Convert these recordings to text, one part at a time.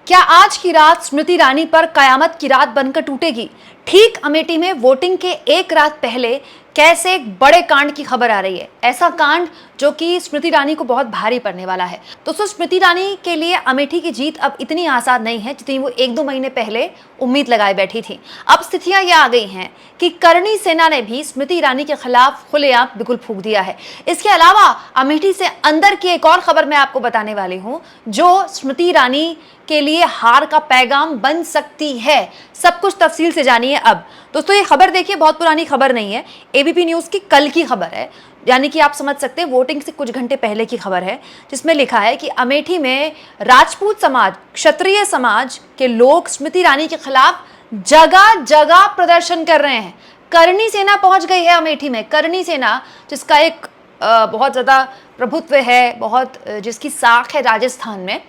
क्या आज की रात स्मृति ईरानी पर कयामत की रात बनकर टूटेगी? ठीक अमेठी में वोटिंग के एक रात पहले कैसे एक बड़े कांड की खबर आ रही है। ऐसा कांड जो कि स्मृति ईरानी को बहुत भारी पड़ने वाला है। दोस्तों, स्मृति ईरानी के लिए अमेठी की जीत अब इतनी आसान नहीं है जितनी वो 1-2 महीने पहले उम्मीद लगाए बैठी थी। अब स्थितियां ये आ गई हैं कि करणी सेना ने भी स्मृति ईरानी के खिलाफ खुलेआम बिगुल फूंक दिया है। इसके अलावा अमेठी से अंदर की एक और खबर मैं आपको बताने वाली हूं जो स्मृति ईरानी के लिए हार का पैगाम बन सकती है। सब कुछ तफसील से जानिए अब। दोस्तों, ये खबर देखिए, बहुत पुरानी खबर नहीं है, एबीपी न्यूज की कल की खबर है, यानी कि आप समझ सकते हैं वोटिंग से कुछ घंटे पहले की खबर है, जिसमें लिखा है कि अमेठी में राजपूत समाज, क्षत्रिय समाज के लोग स्मृति ईरानी के खिलाफ जगह जगह प्रदर्शन कर रहे हैं। करणी सेना पहुंच गई है अमेठी में। करणी सेना जिसका एक बहुत ज्यादा प्रभुत्व है, जिसकी साख है राजस्थान में,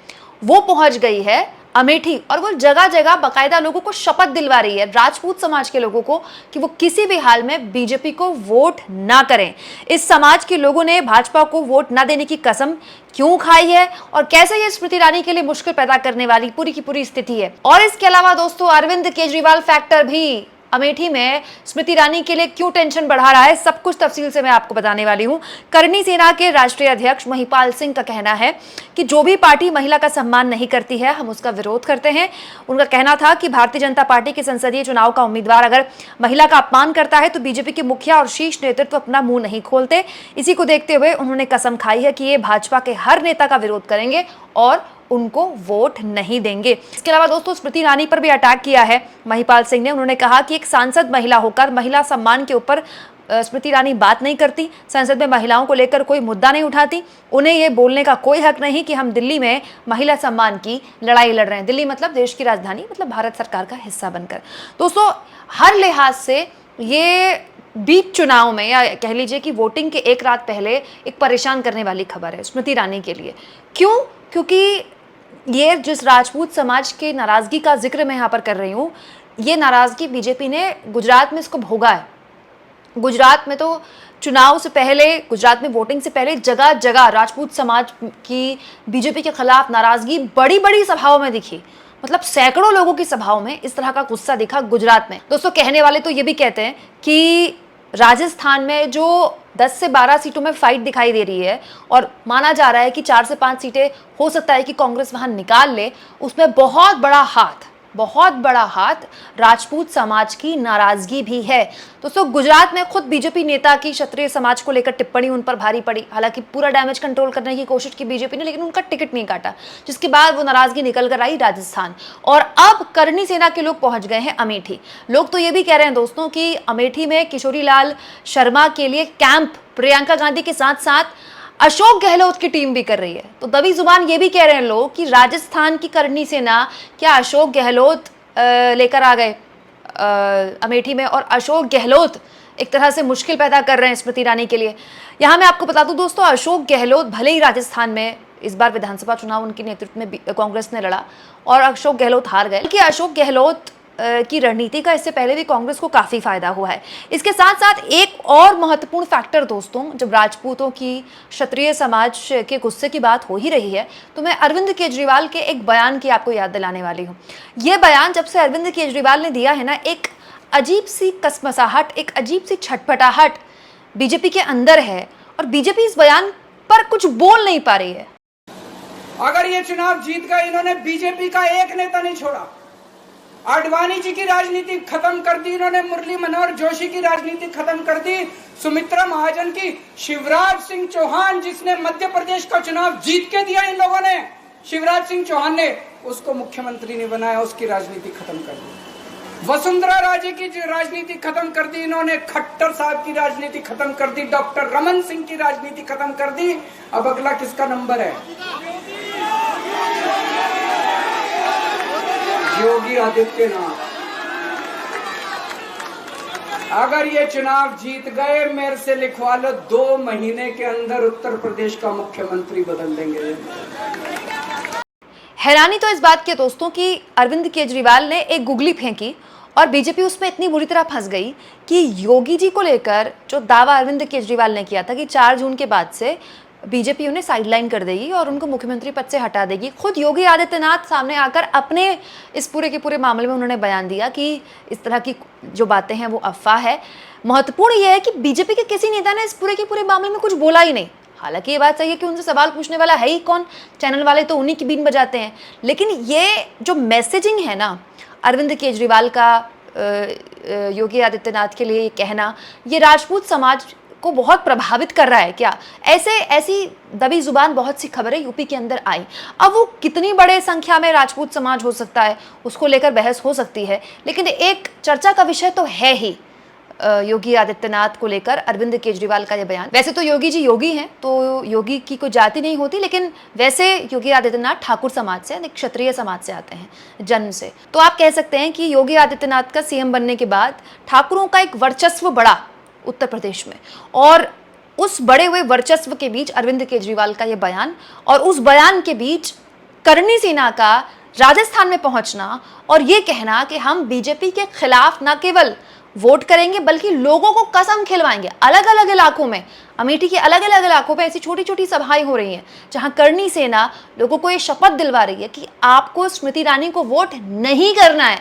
वो पहुंच गई है अमेठी और वो जगह जगह बकायदा लोगों को शपथ दिलवा रही है, राजपूत समाज के लोगों को, कि वो किसी भी हाल में बीजेपी को वोट ना करें। इस समाज के लोगों ने भाजपा को वोट ना देने की कसम क्यों खाई है और कैसे ये स्मृति ईरानी के लिए मुश्किल पैदा करने वाली पूरी की पूरी स्थिति है। और इसके अलावा दोस्तों, अरविंद केजरीवाल फैक्टर भी अमेठी में स्मृति ईरानी के लिए क्यों टेंशन बढ़ा रहा है, सब कुछ तफसील से मैं आपको बताने वाली हूं। करणी सेना के राष्ट्रीय अध्यक्ष महिपाल सिंह का कहना है कि जो भी पार्टी महिला का सम्मान नहीं करती है, हम उसका विरोध करते हैं। उनका कहना था कि भारतीय जनता पार्टी के संसदीय चुनाव का उम्मीदवार अगर महिला का अपमान करता है तो बीजेपी के मुखिया और शीर्ष नेतृत्व अपना मुंह नहीं खोलते। इसी को देखते हुए उन्होंने कसम खाई है कि ये भाजपा के हर नेता का विरोध करेंगे और उनको वोट नहीं देंगे। इसके अलावा दोस्तों, स्मृति ईरानी पर भी अटैक किया है महिपाल सिंह ने। उन्होंने कहा कि एक सांसद महिला होकर महिला सम्मान के ऊपर स्मृति ईरानी बात नहीं करती, संसद में महिलाओं को लेकर कोई मुद्दा नहीं उठाती, उन्हें ये बोलने का कोई हक नहीं कि हम दिल्ली में महिला सम्मान की लड़ाई लड़ रहे हैं। दिल्ली मतलब देश की राजधानी, मतलब भारत सरकार का हिस्सा बनकर। दोस्तों, हर लिहाज से ये बीच चुनाव में, या कह लीजिए कि वोटिंग के एक रात पहले, एक परेशान करने वाली खबर है स्मृति ईरानी के लिए। क्यों? क्योंकि ये जिस राजपूत समाज की नाराजगी का जिक्र मैं यहाँ पर कर रही हूँ, ये नाराजगी बीजेपी ने गुजरात में इसको भोगा है। गुजरात में तो चुनाव से पहले, गुजरात में वोटिंग से पहले जगह जगह राजपूत समाज की बीजेपी के खिलाफ नाराजगी बड़ी बड़ी सभाओं में दिखी। मतलब सैकड़ों लोगों की सभाओं में इस तरह का गुस्सा दिखा गुजरात में। दोस्तों, कहने वाले तो ये भी कहते हैं कि राजस्थान में जो 10 से 12 सीटों में फाइट दिखाई दे रही है और माना जा रहा है कि 4 से 5 सीटें हो सकता है कि कांग्रेस वहां निकाल ले, उसमें बहुत बड़ा हाथ राजपूत समाज की नाराजगी भी है। दोस्तों, गुजरात में खुद बीजेपी नेता की क्षत्रिय समाज को लेकर टिप्पणी उन पर भारी पड़ी। हालांकि पूरा डैमेज कंट्रोल करने की कोशिश की बीजेपी ने, लेकिन उनका टिकट नहीं काटा, जिसके बाद वो नाराजगी निकल कर आई राजस्थान। और अब करणी सेना के लोग पहुंच गए हैं अमेठी। लोग तो ये भी कह रहे हैं दोस्तों कि अमेठी में किशोरी लाल शर्मा के लिए कैंप प्रियंका गांधी के साथ साथ अशोक गहलोत की टीम भी कर रही है। तो दबी जुबान ये भी कह रहे हैं लोग कि राजस्थान की करणी सेना क्या अशोक गहलोत लेकर आ गए अमेठी में, और अशोक गहलोत एक तरह से मुश्किल पैदा कर रहे हैं स्मृति ईरानी के लिए। यहाँ मैं आपको बता दूं दोस्तों, अशोक गहलोत भले ही राजस्थान में इस बार विधानसभा चुनाव उनके नेतृत्व में कांग्रेस ने लड़ा और अशोक गहलोत हार गए, कि अशोक गहलोत की रणनीति का इससे पहले भी कांग्रेस को काफी फायदा हुआ है। इसके साथ साथ एक और महत्वपूर्ण फैक्टर दोस्तों, जब राजपूतों की, क्षत्रिय समाज के गुस्से की बात हो ही रही है, तो मैं अरविंद केजरीवाल के एक बयान की आपको याद दिलाने वाली हूँ। यह बयान जब से अरविंद केजरीवाल ने दिया है ना, एक अजीब सी कसमसाहट, एक अजीब सी छटपटाहट बीजेपी के अंदर है और बीजेपी इस बयान पर कुछ बोल नहीं पा रही है। अगर ये चुनाव जीत गए, इन्होंने बीजेपी का एक नेता नहीं छोड़ा। आडवाणी जी की राजनीति खत्म कर दी इन्होंने, मुरली मनोहर जोशी की राजनीति खत्म कर दी, सुमित्रा महाजन की, शिवराज सिंह चौहान जिसने मध्य प्रदेश का चुनाव जीत के दिया इन लोगों ने, शिवराज सिंह चौहान ने उसको मुख्यमंत्री नहीं बनाया, उसकी राजनीति खत्म कर दी। वसुंधरा राजे की राजनीति खत्म कर दी इन्होंने, खट्टर साहब की राजनीति खत्म कर दी, डॉक्टर रमन सिंह की राजनीति खत्म कर दी। अब अगला किसका नंबर है? योगी आदित्यनाथ। अगर ये चुनाव जीत गए, मेरे से लिखवा लो, 2 महीने के अंदर उत्तर प्रदेश का मुख्यमंत्री बदल देंगे। हैरानी तो इस बात की दोस्तों कि अरविंद केजरीवाल ने एक गुगली फेंकी और बीजेपी उसमें इतनी बुरी तरह फंस गई कि योगी जी को लेकर जो दावा अरविंद केजरीवाल ने किया था कि 4 जून के बाद से बीजेपी उन्हें साइडलाइन कर देगी और उनको मुख्यमंत्री पद से हटा देगी। खुद योगी आदित्यनाथ सामने आकर अपने इस पूरे के पूरे मामले में उन्होंने बयान दिया कि इस तरह की जो बातें हैं वो अफवाह है। महत्वपूर्ण यह है कि बीजेपी के किसी नेता ने इस पूरे के पूरे मामले में कुछ बोला ही नहीं। हालांकि ये बात सही है कि उनसे सवाल पूछने वाला है ही कौन, चैनल वाले तो उन्हीं की बीन बजाते हैं। लेकिन ये जो मैसेजिंग है ना अरविंद केजरीवाल का योगी आदित्यनाथ के लिए कहना, ये राजपूत समाज को बहुत प्रभावित कर रहा है क्या? ऐसी दबी जुबान बहुत सी खबरें यूपी के अंदर आई। अब वो कितनी बड़े संख्या में राजपूत समाज हो सकता है उसको लेकर बहस हो सकती है, लेकिन एक चर्चा का विषय तो है ही योगी आदित्यनाथ को लेकर अरविंद केजरीवाल का ये बयान। वैसे तो योगी जी योगी हैं, तो योगी की कोई जाति नहीं होती, लेकिन वैसे योगी आदित्यनाथ ठाकुर समाज से, क्षत्रिय समाज से आते हैं जन्म से। तो आप कह सकते हैं कि योगी आदित्यनाथ का सीएम बनने के बाद ठाकुरों का एक वर्चस्व बढ़ा उत्तर प्रदेश में, और उस बड़े हुए वर्चस्व के बीच अरविंद केजरीवाल का ये बयान, और उस बयान के बीच करणी सेना का राजस्थान में पहुंचना और ये कहना कि हम बीजेपी के खिलाफ न केवल वोट करेंगे बल्कि लोगों को कसम खिलवाएंगे। अलग अलग इलाकों में, अमेठी के अलग अलग इलाकों में ऐसी छोटी छोटी सभाएं हो रही हैं जहां करणी सेना लोगों को ये शपथ दिलवा रही है कि आपको स्मृति ईरानी को वोट नहीं करना है,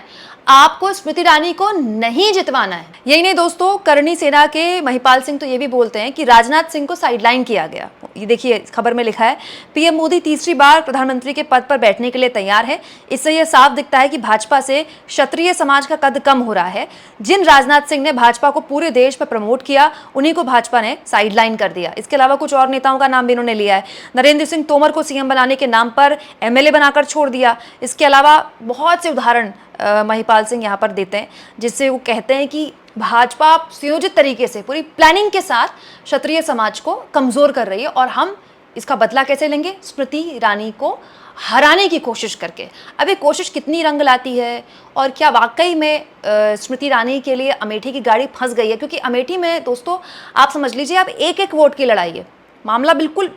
आपको स्मृति ईरानी को नहीं जितवाना है। यही नहीं दोस्तों, करणी सेना के महिपाल सिंह तो ये भी बोलते हैं कि राजनाथ सिंह को साइडलाइन किया गया। ये देखिए खबर में लिखा है, पीएम मोदी तीसरी बार प्रधानमंत्री के पद पर बैठने के लिए तैयार है। इससे यह साफ दिखता है कि भाजपा से क्षत्रिय समाज का कद कम हो रहा है। जिन राजनाथ सिंह ने भाजपा को पूरे देश में प्रमोट किया, उन्हीं को भाजपा ने साइडलाइन कर दिया। इसके अलावा कुछ और नेताओं का नाम भी इन्होंने लिया है। नरेंद्र सिंह तोमर को सीएम बनाने के नाम पर एमएलए बनाकर छोड़ दिया। इसके अलावा बहुत से उदाहरण महिपाल सिंह यहाँ पर देते हैं, जिससे वो कहते हैं कि भाजपा सुयोजित तरीके से पूरी प्लानिंग के साथ क्षत्रिय समाज को कमजोर कर रही है, और हम इसका बदला कैसे लेंगे? स्मृति ईरानी को हराने की कोशिश करके। अब ये कोशिश कितनी रंग लाती है, और क्या वाकई में स्मृति ईरानी के लिए अमेठी की गाड़ी फंस गई है? क्योंकि अमेठी में दोस्तों आप समझ लीजिए, आप एक एक वोट की लड़ाई है, मामला बिल्कुल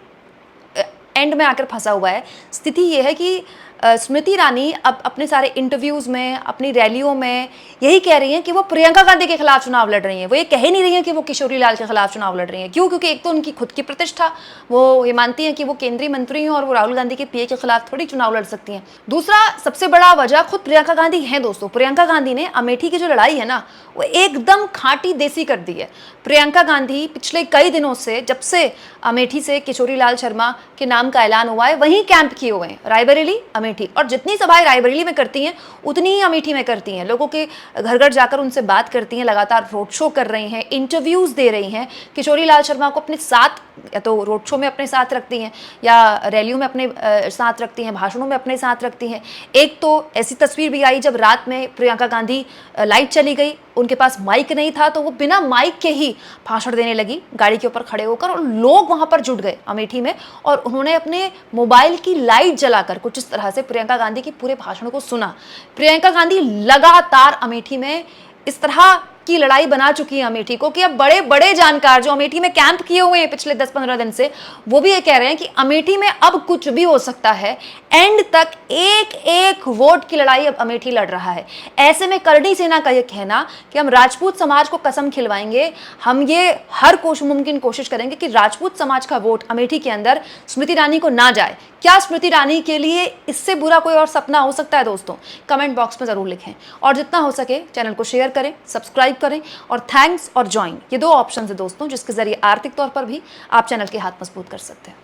एंड में आकर फंसा हुआ है। स्थिति ये है कि स्मृति ईरानी अब अपने सारे इंटरव्यूज में, अपनी रैलियों में यही कह रही हैं कि वो प्रियंका गांधी के खिलाफ चुनाव लड़ रही हैं। वो ये कह नहीं रही हैं कि वो किशोरी लाल के खिलाफ चुनाव लड़ रही हैं। क्यों? क्योंकि एक तो उनकी खुद की प्रतिष्ठा, वो ये मानती हैं कि वो केंद्रीय मंत्री हैं और वो राहुल गांधी के पीए के खिलाफ थोड़ी चुनाव लड़ सकती हैं। दूसरा सबसे बड़ा वजह खुद प्रियंका गांधी है दोस्तों। प्रियंका गांधी ने अमेठी की जो लड़ाई है ना, वो एकदम खाटी देसी कर दी है। प्रियंका गांधी पिछले कई दिनों से, जब से अमेठी से किशोरी लाल शर्मा के नाम का ऐलान हुआ है, वहीं कैंप किए हुए हैं, रायबरेली, अमेठी। और जितनी सभाएं रायबरेली में करती हैं उतनी ही अमेठी में करती हैं। लोगों के घर घर जाकर उनसे बात करती हैं, लगातार रोड शो कर रही हैं, इंटरव्यूज दे रही हैं। किशोरी लाल शर्मा को अपने साथ, या तो रोड शो में अपने साथ रखती हैं या रैलियों में अपने साथ रखती हैं, भाषणों में अपने साथ रखती हैं। एक तो ऐसी तस्वीर भी आई जब रात में प्रियंका गांधी, लाइट चली गई, उनके पास माइक नहीं था, तो वो बिना माइक के ही भाषण देने लगी गाड़ी के ऊपर खड़े होकर, और लोग वहां पर जुट गए अमेठी में, और उन्होंने अपने मोबाइल की लाइट जलाकर कुछ इस तरह से प्रियंका गांधी के पूरे भाषण को सुना। प्रियंका गांधी लगातार अमेठी में इस तरह की लड़ाई बना चुकी है अमेठी को कि अब बड़े बड़े जानकार जो अमेठी में कैंप किए हुए हैं पिछले 10-15 दिन से, वो भी ये कह रहे हैं कि अमेठी में अब कुछ भी हो सकता है। एंड तक एक एक वोट की लड़ाई अब अमेठी लड़ रहा है। ऐसे में करणी सेना का ये कहना कि हम राजपूत समाज को कसम खिलवाएंगे, हम ये हर मुमकिन कोशिश करेंगे कि राजपूत समाज का वोट अमेठी के अंदर स्मृति ईरानी को ना जाए। क्या स्मृति ईरानी के लिए इससे बुरा कोई और सपना हो सकता है दोस्तों? कमेंट बॉक्स में जरूर लिखें, और जितना हो सके चैनल को शेयर करें, सब्सक्राइब करें, और थैंक्स और ज्वाइन, ये 2 ऑप्शन है दोस्तों जिसके जरिए आर्थिक तौर पर भी आप चैनल के हाथ मजबूत कर सकते हैं।